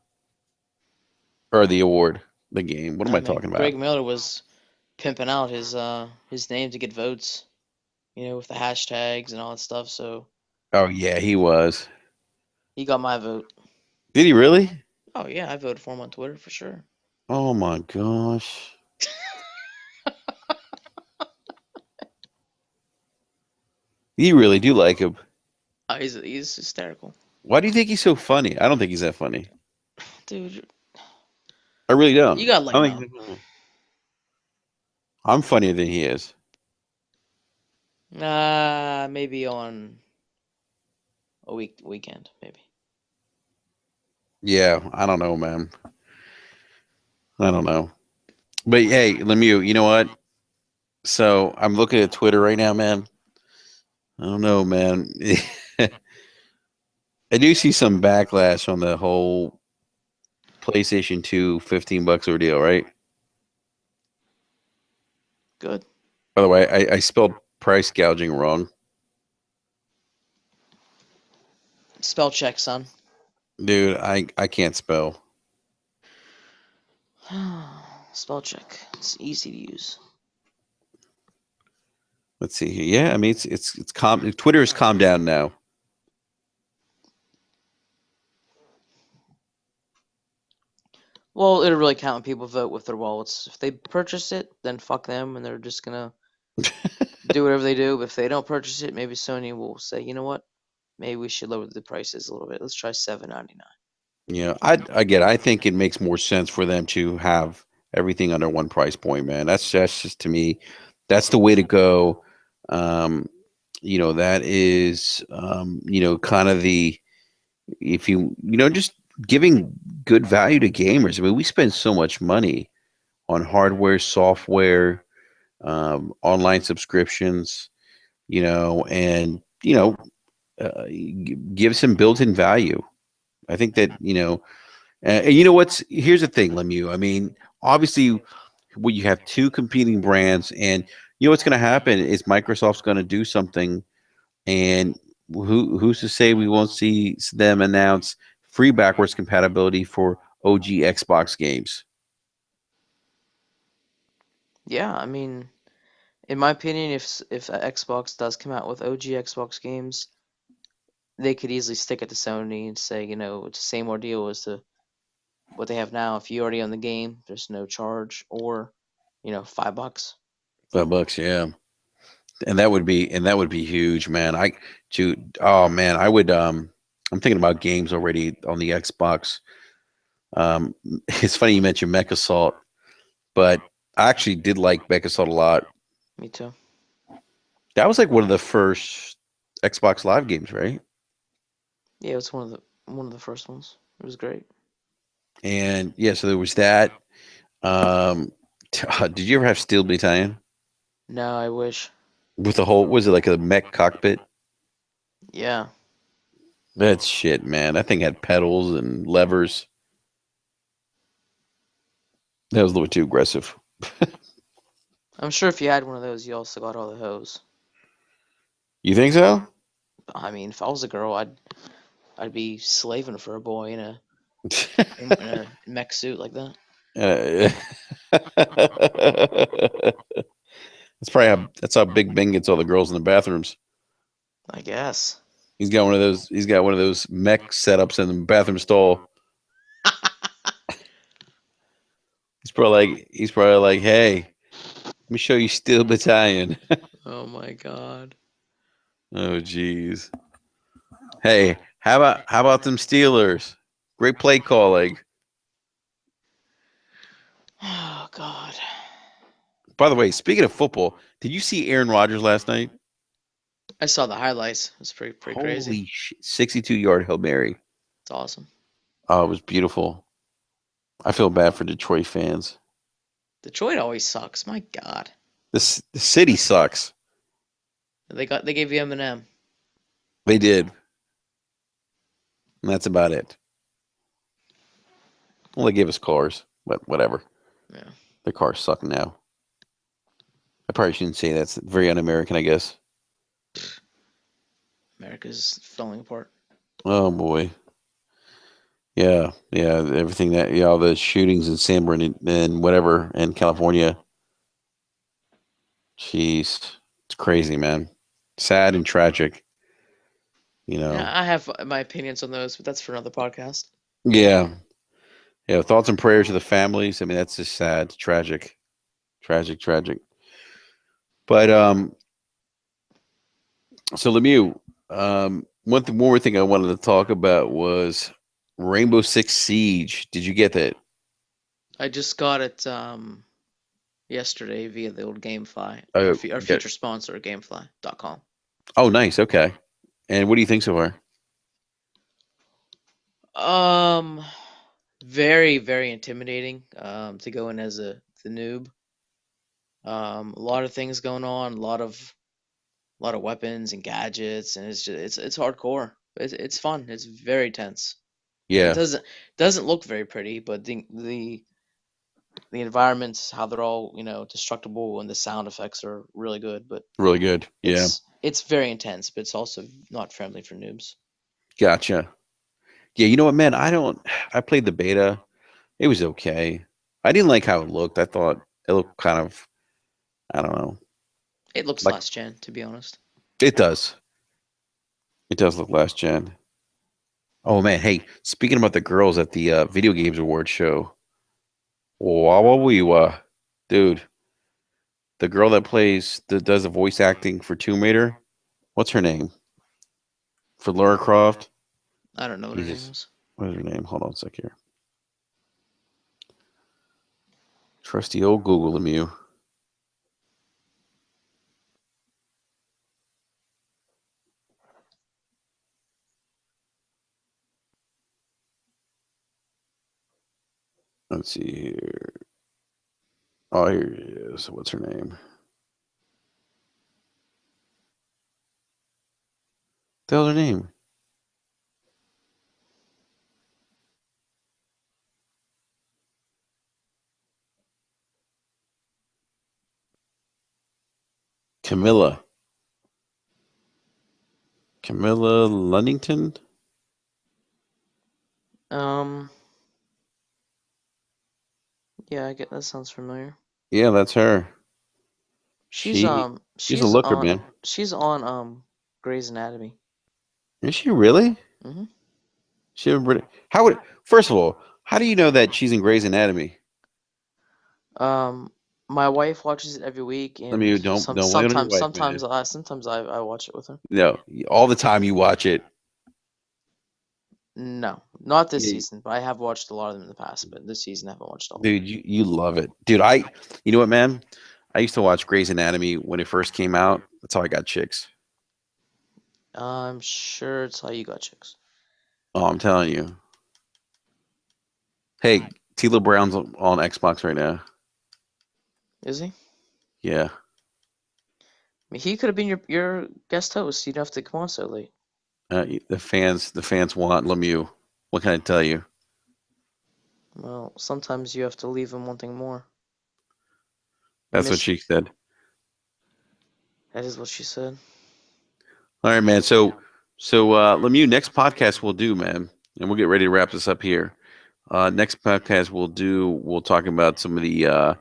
or the award, the game. What am I I mean, talking about? Greg Miller was pimping out his name to get votes, with the hashtags and all that stuff. So Oh yeah, he was. he got my vote. Did he really? Oh yeah, I voted for him on Twitter for sure. Oh my gosh. You really do like him. He's hysterical, Why do you think he's so funny? I don't think he's that funny. dude. I really don't. You gotta let I him think out. I'm funnier than he is. Maybe on a weekend, maybe. Yeah, I don't know, man. I don't know. But hey, Lemieux, you know what? So I'm looking at Twitter right now, man. I don't know, man. I do see some backlash on the whole PlayStation 2 $15 ordeal, right? Good. By the way, I spelled price gouging wrong. Spell check, son. Dude, I can't spell. Spell check. It's easy to use. Let's see here. Yeah, I mean it's calm. Twitter has calmed down now. Well, it'll really count when people vote with their wallets. If they purchase it, then fuck them, and they're just gonna do whatever they do. But if they don't purchase it, maybe Sony will say, you know what? maybe we should lower the prices a little bit. Let's try 7.99. Yeah, I think it makes more sense for them to have everything under one price point, man. That's just to me, that's the way to go. Um, that is kind of the if just giving good value to gamers. I mean, we spend so much money on hardware, software, online subscriptions, and give some built-in value. I think that and you know what's here's the thing, Lemieux. I mean, obviously, when you have two competing brands, and what's going to happen is Microsoft's going to do something, and who's to say we won't see them announce free backwards compatibility for OG Xbox games? Yeah, I mean, in my opinion, if Xbox does come out with OG Xbox games, they could easily stick it to Sony and say, it's the same ordeal as to what they have now. If you already own the game, there's no charge, or $5. $5, yeah, and that would be huge, man. Oh man, I would. I'm thinking about games already on the Xbox. Um, it's funny you mentioned Mech Assault, but I actually did like Mech Assault a lot. Me too. That was like one of the first Xbox Live games, right? Yeah, it's one of the first ones. It was great. And yeah, so there was that. Um, did you ever have Steel Battalion No, I wish. with the whole? Was it like a mech cockpit? Yeah, That shit, man. That thing had pedals and levers. That was a little too aggressive. I'm sure if you had one of those, you also got all the hoes. You think so? I mean, if I was a girl, I'd be slaving for a boy in a mech suit like that. Uh, that's how Big Ben gets all the girls in the bathrooms. I guess. He's got one of those. He's got one of those mech setups in the bathroom stall. He's probably like, hey, let me show you Steel Battalion. Oh my god. Oh, jeez. Hey, how about them Steelers? Great play calling. Oh god. By the way, speaking of football, did you see Aaron Rodgers last night? I saw the highlights. It was pretty crazy. Holy shit! 62-yard Hail Mary. It's awesome. Oh, it was beautiful. I feel bad for Detroit fans. Detroit always sucks. My god. The city sucks. They gave you Eminem. They did. And that's about it. Well, they gave us cars, but whatever. Yeah. The cars suck now. I probably shouldn't say that's very un-American, I guess. America's falling apart. Oh boy. Yeah, yeah. Everything that all the shootings in San Bernardino and whatever in California. Jeez, it's crazy, man. Sad and tragic. You Yeah, know. I have my opinions on those, but that's for another podcast. Yeah, yeah. Thoughts and prayers to the families. I mean, that's just sad, tragic, tragic, tragic. But so Lemieux, one more thing I wanted to talk about was Rainbow Six Siege. Did you get that? I just got it yesterday via the old GameFly, Oh, our get. future sponsor, GameFly.com. Oh, nice. Okay. And what do you think so far? Um, very very intimidating. To go in as the noob. A lot of things going on. A lot of weapons and gadgets, and it's hardcore. It's fun. It's very tense. It Yeah, doesn't look very pretty, but the environments, how they're all destructible, and the sound effects are really good. But really good. Yeah, it's very intense, but it's also not friendly for noobs. gotcha. Yeah, you know what, man? I don't. I played the beta. It was okay. I didn't like how it looked. I thought it looked kind of. I don't know. It looks Like last gen, to be honest. it does. It does look last gen. Oh man, hey, speaking about the girls at the video games award show, wow, dude, the girl that does the voice acting for Tomb Raider, what's her name? for Lara Croft. I don't know what her name Jesus, is. what is her name? Hold on a sec here. Trusty old Google Lemieux. Let's see here. Oh, here it is. What's her name? The hell's her name? Camilla. Camilla Lunnington? Um, yeah, I get that sounds familiar. Yeah, that's her. She's She she's a looker, man. she's on Grey's Anatomy. Is she really? Hmm. She really, how would first of all, how do you know that she's in Grey's Anatomy? Um, my wife watches it every week, I and mean, don't blame it on your wife, man. sometimes I watch it with her. No, all the time you watch it. No, not this Yeah, season, but I have watched a lot of them in the past. But this season, I haven't watched all of dude, you love it, dude. You know what, man? I used to watch Grey's Anatomy when it first came out. That's how I got chicks. them. I'm sure it's how you got chicks. Oh, I'm telling you. Hey, Tila Brown's on Xbox right now. Is he? Yeah, I mean, he could have been your guest host. You don't have to come on so late. the fans want Lemieux. What can I tell you? Well, sometimes you have to leave him wanting more. That's what Miss, she said. that is what she said. All right, man. So Lemieux, next podcast we'll do, man, and we'll get ready to wrap this up here. Next podcast we'll talk about some of the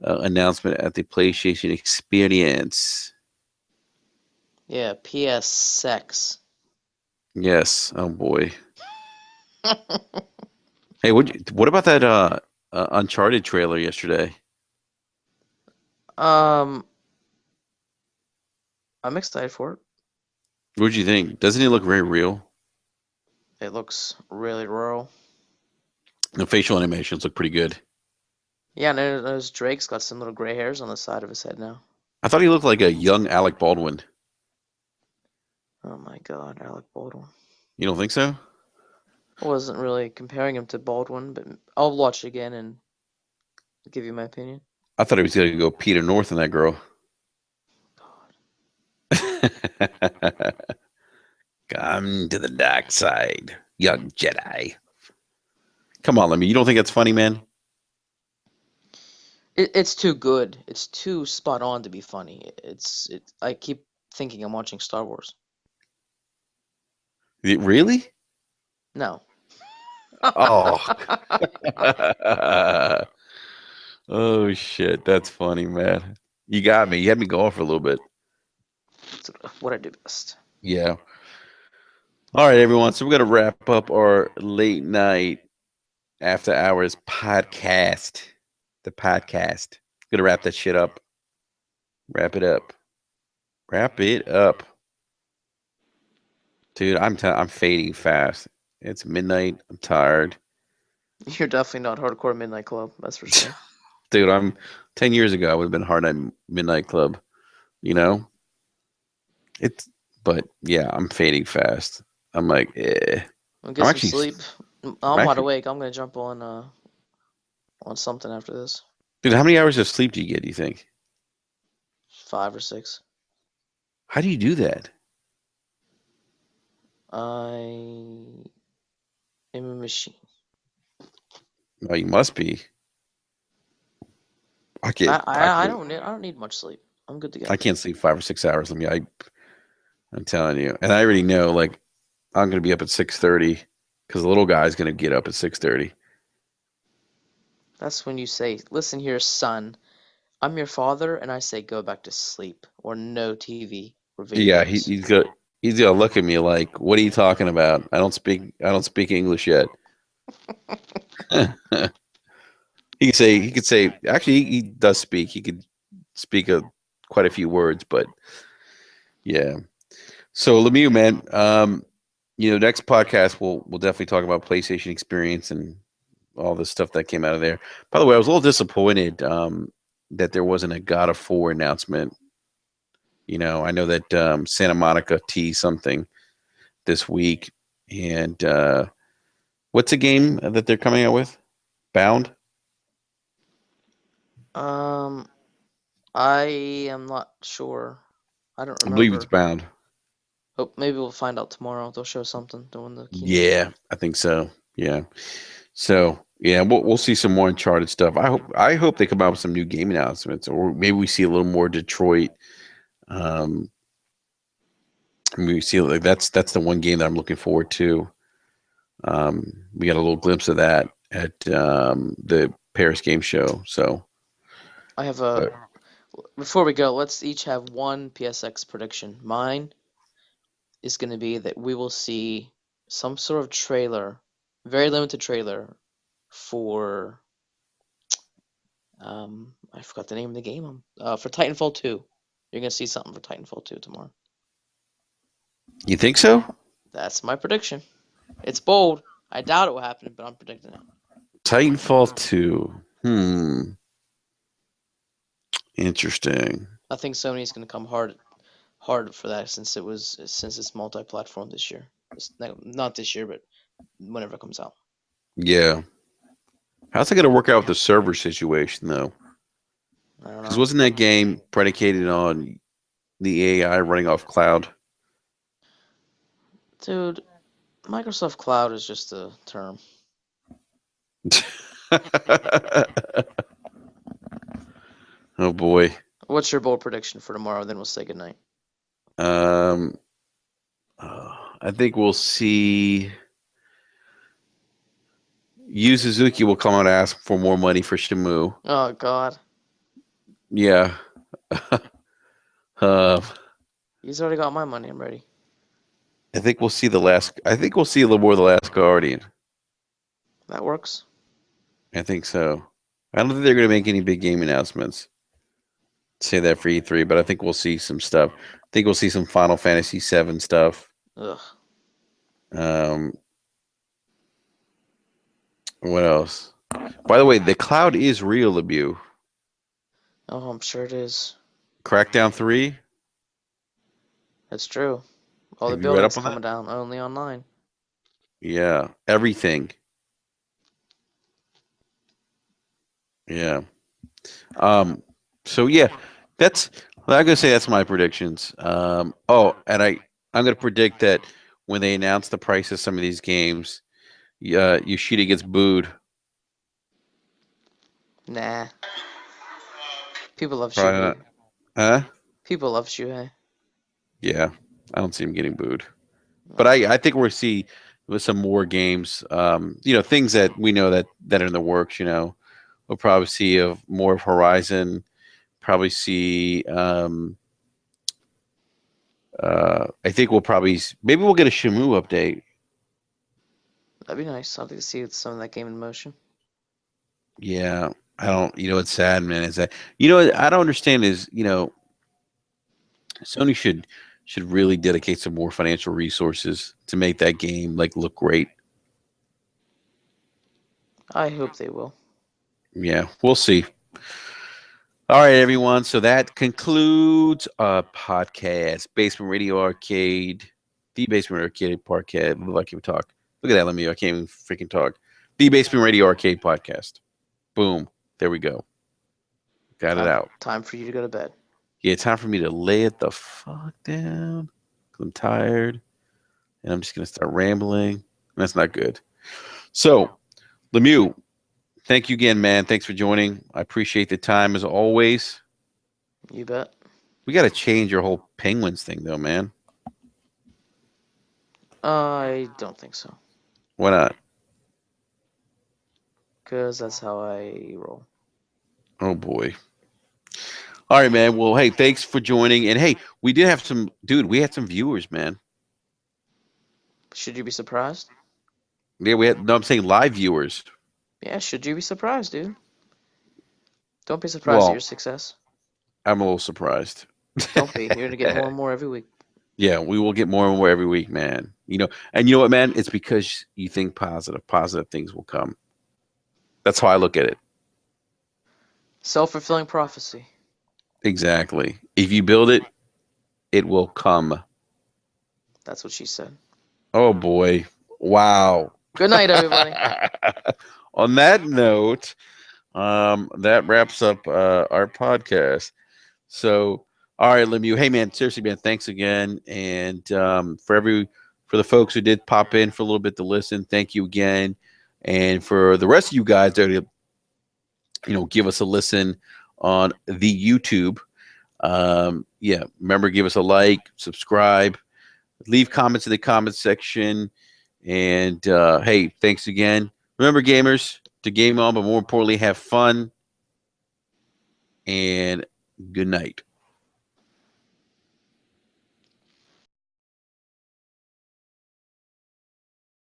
announcement at the PlayStation Experience. Yeah, PS sex. Yes. Oh boy. Hey, what about that Uncharted trailer yesterday? um, I'm excited for it. What did you think? Doesn't it look very real? It looks really rural. The facial animations look pretty good. Yeah, and there's Drake's got some little gray hairs on the side of his head now. I thought he looked like a young Alec Baldwin. Oh my God, Alec Baldwin. You don't think so? I wasn't really comparing him to Baldwin, but I'll watch it again and give you my opinion. I thought he was going to go Peter North in that girl. God. Come to the dark side, young Jedi. Come on, Lemmy. You don't think that's funny, man? It's too good. It's too spot on to be funny. I keep thinking I'm watching Star Wars. Really? No. Oh. Oh shit, that's funny, man. You got me. You had me going for a little bit. That's what I do best. Yeah. All right, everyone. So we're gonna wrap up our late night after hours podcast. The podcast. Gonna wrap that shit up. Wrap it up. Wrap it up, dude. I'm fading fast. It's midnight. I'm tired, You're definitely not hardcore Midnight Club, that's for sure. dude. I'm 10 years ago. I would have been hard night midnight club. You know, it's. But yeah, I'm fading fast. I'm like, eh. I'll I'm get some actually, sleep. I'm I'm wide actually, awake. I'm gonna jump on something after this. dude. How many hours of sleep do you get? Do you think? 5 or 6. How do you do that? I am a machine. Oh, you must be. I I, can't. I I I can't. don't need I don't need much sleep. I'm good to go. I can't sleep 5 or 6 hours. I'm telling you, and I already know. Like, I'm gonna be up at 6:30 because the little guy's gonna get up at 6:30. That's when you say, "Listen here, son. I'm your father, and I say go back to sleep or no TV or video Yeah, games." he's gonna look at me like, "What are you talking about? I don't speak English yet." He could say actually he does speak. He could speak quite a few words, but yeah. So Lemieux, man, Next podcast we'll definitely talk about PlayStation experience and all the stuff that came out of there. By the way, I was a little disappointed that there wasn't a God of War announcement. I know that Santa Monica teased something this week, and what's a game that they're coming out with? Bound? Um, I am not sure. I don't I believe it's remember. Bound. Oh, maybe we'll find out tomorrow. They'll show something during the keynote. Yeah, I think so. Yeah. So yeah, we'll see some more Uncharted stuff. I hope they come out with some new game announcements, or maybe we see a little more Detroit. Um, we see like that's the one game that I'm looking forward to. We got a little glimpse of that at the Paris Game Show. So, I have a. but Before we go, let's each have one PSX prediction. Mine is going to be that we will see some sort of trailer, very limited trailer for I forgot the name of the game. For Titanfall 2. You're gonna see something for Titanfall 2 tomorrow. you think so? That's my prediction. It's bold. I doubt it will happen, but I'm predicting it. Titanfall 2. Interesting. I think Sony's gonna come hard for that since it's multi-platform this year. Not this year, but whenever it comes out. Yeah. How's it going to work out with the server situation though? I don't Because know. wasn't that game predicated on the AI running off cloud? Dude, Microsoft Cloud is just a term. Oh boy. What's your bold prediction for tomorrow? Then we'll say goodnight. Um, I think we'll see. Yu Suzuki will come out and ask for more money for Shamu. Oh God, Yeah. uh, he's already got my money. I'm ready. I think we'll see the last. I think we'll see a little more of the Last Guardian. That works. I think so. I don't think they're going to make any big game announcements. Say that for E3, but I think we'll see some stuff. I think we'll see some Final Fantasy VII stuff. Ugh. Um, what else? By the way, the cloud is real, Abu. Oh, I'm sure it is. Crackdown 3. That's true. All the Have you read up buildings on that? coming down only online. Yeah, everything. Yeah. Um. So yeah, that's. I'm gonna say that's my predictions. Oh, and I'm gonna predict that when they announce the price of some of these games, Yoshida gets booed. Nah. People love Probably Shuhei. not. Huh? People love Shuhei. Yeah. I don't see him getting booed. But No. I think we'll see with some more games. Things that we know that are in the works. We'll probably see more of Horizon. Probably see. I think maybe we'll get a Shamu update. That'd be nice. I'd like to see some of that game in motion. Yeah, I don't. It's sad, man. Is that what I don't understand is Sony should really dedicate some more financial resources to make that game like look great. I hope they will. Yeah, we'll see. All right, everyone. So that concludes our podcast, Basement Radio Arcade, the Basement Arcade podcast. Look, I can talk. Look at that, let me. I can't even freaking talk. The Basement Radio Arcade podcast. Boom. There we go. Got it out. Time for you to go to bed. Yeah, time for me to lay it the fuck down. I'm tired, and I'm just gonna start rambling. That's not good. So, Lemieux, thank you again, man. Thanks for joining. I appreciate the time as always. You bet. We got to change your whole Penguins thing, though, man. I don't think so. Why not? Because that's how I roll. Oh boy. All right, man. Well, hey, thanks for joining. And hey, we did have we had some viewers, man. Should you be surprised? Yeah, no, I'm saying live viewers. Yeah, should you be surprised, dude? Don't be surprised at Well, your success. I'm a little surprised. Don't be. You're gonna get more and more every week. Yeah, we will get more and more every week, man. And you know what, man? It's because you think positive. Positive things will come. That's how I look at it. Self-fulfilling prophecy. Exactly. If you build it, it will come. That's what she said. Oh boy. Wow. Good night, everybody. On that note, that wraps up our podcast. So, all right, Lemieux. Hey, man, seriously, man, thanks again. And for the folks who did pop in for a little bit to listen, thank you again. And for the rest of you guys that give us a listen on the YouTube. Yeah, remember, give us a like, subscribe, leave comments in the comments section. And hey, thanks again. Remember, gamers, to game on, but more importantly, have fun. And good night.